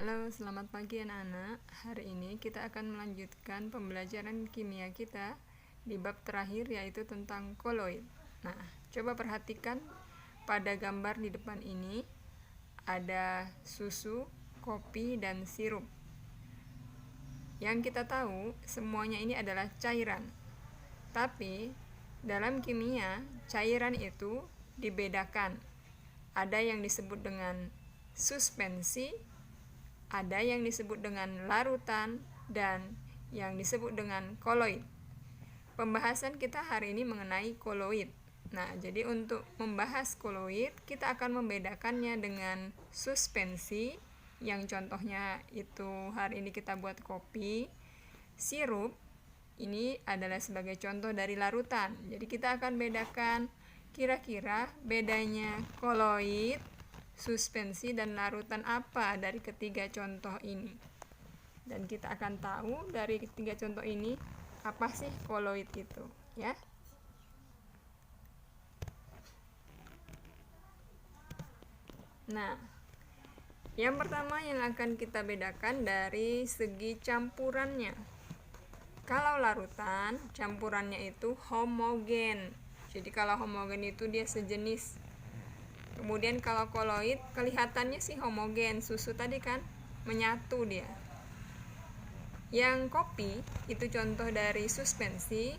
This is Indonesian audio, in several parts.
Halo, selamat pagi anak-anak. Hari ini kita akan melanjutkan pembelajaran kimia kita di bab terakhir yaitu tentang koloid. Nah, coba perhatikan pada gambar di depan ini ada susu, kopi, dan sirup. Yang kita tahu semuanya ini adalah cairan. Tapi dalam kimia, cairan itu dibedakan. Ada yang disebut dengan suspensi, ada yang disebut dengan larutan, dan yang disebut dengan koloid. Pembahasan kita hari ini mengenai koloid. Nah, jadi untuk membahas koloid, kita akan membedakannya dengan suspensi, yang contohnya itu hari ini kita buat kopi. Sirup, ini adalah sebagai contoh dari larutan. Jadi kita akan bedakan kira-kira bedanya koloid, suspensi, dan larutan apa dari ketiga contoh ini. Dan kita akan tahu dari ketiga contoh ini apa sih koloid itu, ya. Nah, yang pertama yang akan kita bedakan dari segi campurannya. Kalau larutan, campurannya itu homogen. Jadi kalau homogen itu dia sejenis. Kemudian kalau koloid kelihatannya sih homogen, susu tadi kan menyatu dia. Yang kopi itu contoh dari suspensi,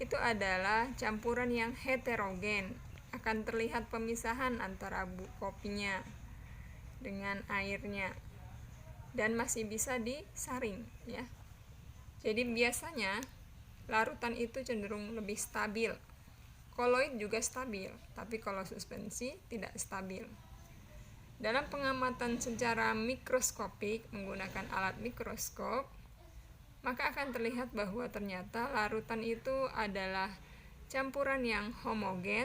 itu adalah campuran yang heterogen. Akan terlihat pemisahan antara kopinya dengan airnya dan masih bisa disaring, ya. Jadi biasanya larutan itu cenderung lebih stabil. Koloid juga stabil, tapi kalau suspensi tidak stabil. Dalam pengamatan secara mikroskopik menggunakan alat mikroskop, maka akan terlihat bahwa ternyata larutan itu adalah campuran yang homogen,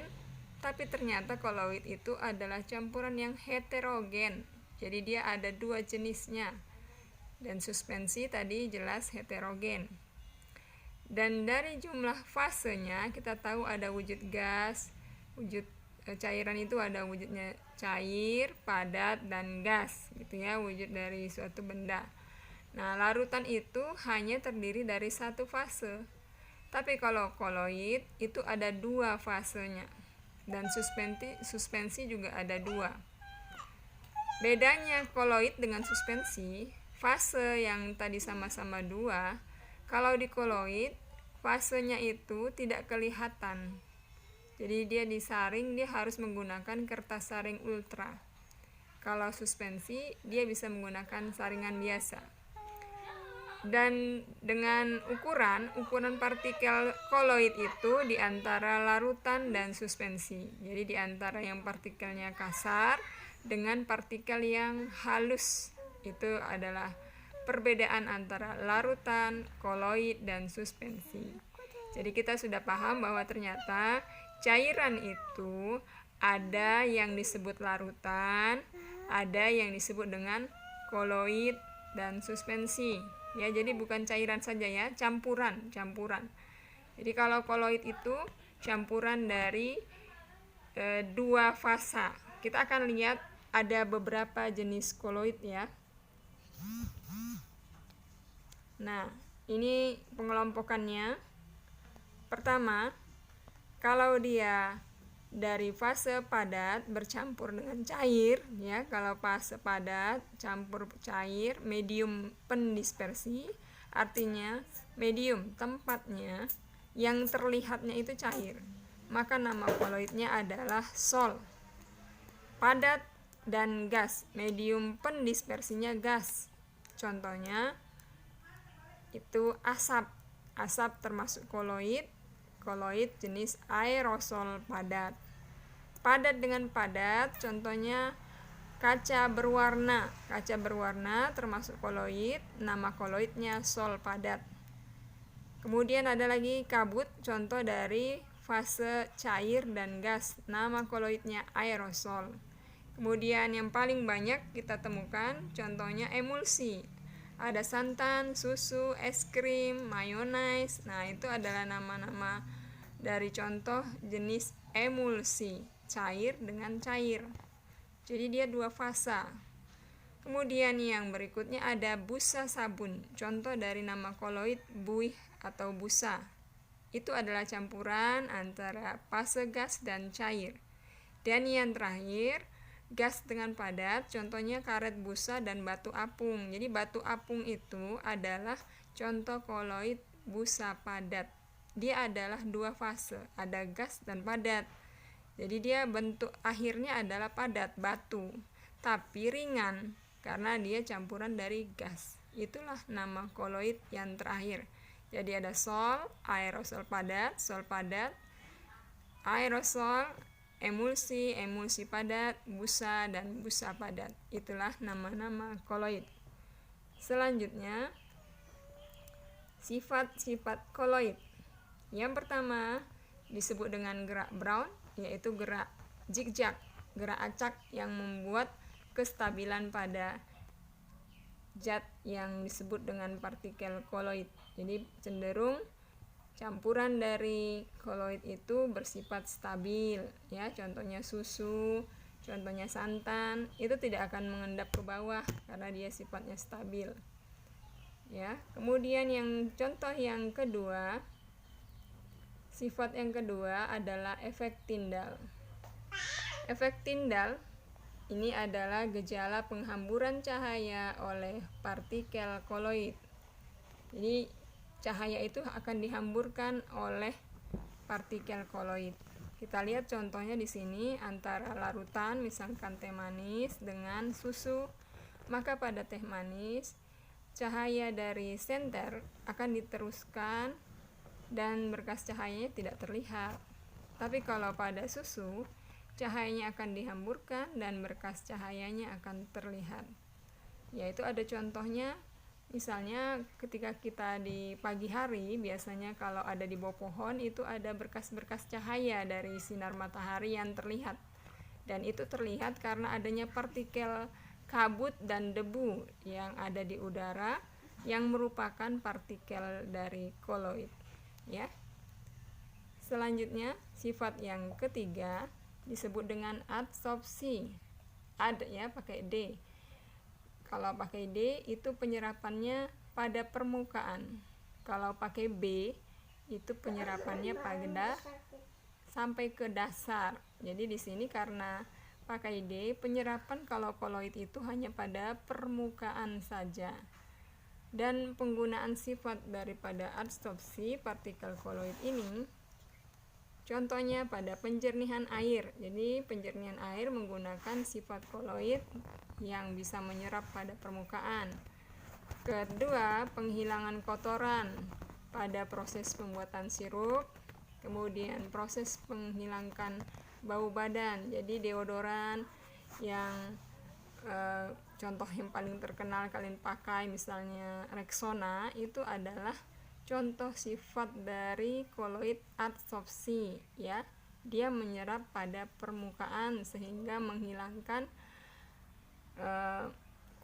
tapi ternyata koloid itu adalah campuran yang heterogen. Jadi dia ada dua jenisnya. Dan suspensi tadi jelas heterogen. Dan dari jumlah fasenya kita tahu ada wujud gas, wujud cairan itu ada wujudnya cair, padat, dan gas, gitu ya, wujud dari suatu benda. Nah, larutan itu hanya terdiri dari satu fase. Tapi kalau koloid itu ada dua fasenya. Dan suspensi juga ada dua. Bedanya koloid dengan suspensi, fase yang tadi sama-sama dua, kalau di koloid fasenya itu tidak kelihatan. Jadi dia disaring, dia harus menggunakan kertas saring ultra. Kalau suspensi dia bisa menggunakan saringan biasa. Dan dengan ukuran partikel koloid itu di antara larutan dan suspensi. Jadi di antara yang partikelnya kasar dengan partikel yang halus. Itu adalah perbedaan antara larutan, koloid, dan suspensi. Jadi kita sudah paham bahwa ternyata cairan itu ada yang disebut larutan, ada yang disebut dengan koloid dan suspensi. Ya, jadi bukan cairan saja ya, campuran. Jadi kalau koloid itu campuran dari dua fasa. Kita akan lihat ada beberapa jenis koloid ya. Nah, ini pengelompokannya. Pertama, kalau dia dari fase padat bercampur dengan cair, ya, kalau fase padat campur cair, medium pendispersi, artinya medium tempatnya yang terlihatnya itu cair, maka nama koloidnya adalah sol. Padat dan gas, medium pendispersinya gas, contohnya itu asap termasuk koloid jenis aerosol padat. Padat dengan padat, contohnya kaca berwarna termasuk koloid, nama koloidnya sol padat. Kemudian ada lagi kabut, contoh dari fase cair dan gas, nama koloidnya aerosol. Kemudian yang paling banyak kita temukan contohnya emulsi. Ada santan, susu, es krim, mayonnaise. Nah, itu adalah nama-nama dari contoh jenis emulsi, cair dengan cair. Jadi dia dua fasa. Kemudian yang berikutnya ada busa sabun. Contoh dari nama koloid buih atau busa. Itu adalah campuran antara fase gas dan cair. Dan yang terakhir, gas dengan padat, contohnya karet busa dan batu apung. Jadi batu apung itu adalah contoh koloid busa padat. Dia adalah dua fase, ada gas dan padat. Jadi dia bentuk akhirnya adalah padat, batu, tapi ringan karena dia campuran dari gas. Itulah nama koloid yang terakhir. Jadi ada sol, aerosol padat, aerosol, emulsi, emulsi padat, busa, dan busa padat. Itulah nama-nama koloid. Selanjutnya, sifat-sifat koloid. Yang pertama disebut dengan gerak Brown, yaitu gerak zigzag, gerak acak yang membuat kestabilan pada zat yang disebut dengan partikel koloid. Jadi cenderung campuran dari koloid itu bersifat stabil, ya. Contohnya susu, contohnya santan, itu tidak akan mengendap ke bawah karena dia sifatnya stabil. Ya. Kemudian contoh yang kedua, sifat yang kedua adalah efek Tyndall. Efek Tyndall ini adalah gejala penghamburan cahaya oleh partikel koloid. Jadi cahaya itu akan dihamburkan oleh partikel koloid. Kita lihat contohnya di sini antara larutan, misalkan teh manis dengan susu. Maka pada teh manis, cahaya dari senter akan diteruskan dan berkas cahayanya tidak terlihat. Tapi kalau pada susu, cahayanya akan dihamburkan dan berkas cahayanya akan terlihat. Yaitu ada contohnya, misalnya ketika kita di pagi hari, biasanya kalau ada di bawah pohon itu ada berkas-berkas cahaya dari sinar matahari yang terlihat. Dan itu terlihat karena adanya partikel kabut dan debu yang ada di udara yang merupakan partikel dari koloid. Ya. Selanjutnya, sifat yang ketiga disebut dengan adsorpsi. Ad ya, pakai D. Kalau pakai D itu penyerapannya pada permukaan. Kalau pakai B itu penyerapannya pada sampai ke dasar. Jadi di sini karena pakai D, penyerapan kalau koloid itu hanya pada permukaan saja. Dan penggunaan sifat daripada adsorpsi partikel koloid ini, contohnya pada penjernihan air. Jadi penjernihan air menggunakan sifat koloid yang bisa menyerap pada permukaan. Kedua, penghilangan kotoran pada proses pembuatan sirup. Kemudian proses menghilangkan bau badan. Jadi deodoran yang contoh yang paling terkenal kalian pakai misalnya Rexona, itu adalah contoh sifat dari koloid adsorpsi, ya. Dia menyerap pada permukaan sehingga menghilangkan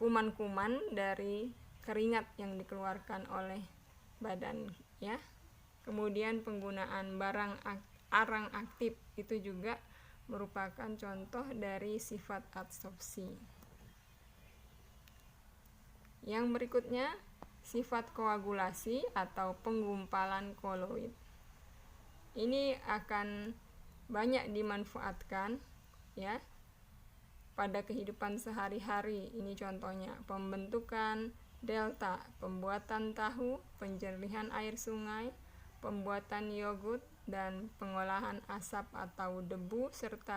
kuman-kuman dari keringat yang dikeluarkan oleh badan, ya. Kemudian penggunaan arang aktif itu juga merupakan contoh dari sifat adsorpsi. Yang berikutnya, sifat koagulasi atau penggumpalan koloid. Ini akan banyak dimanfaatkan, ya, pada kehidupan sehari-hari. Ini contohnya pembentukan delta, pembuatan tahu, penjernihan air sungai, pembuatan yogurt, dan pengolahan asap atau debu serta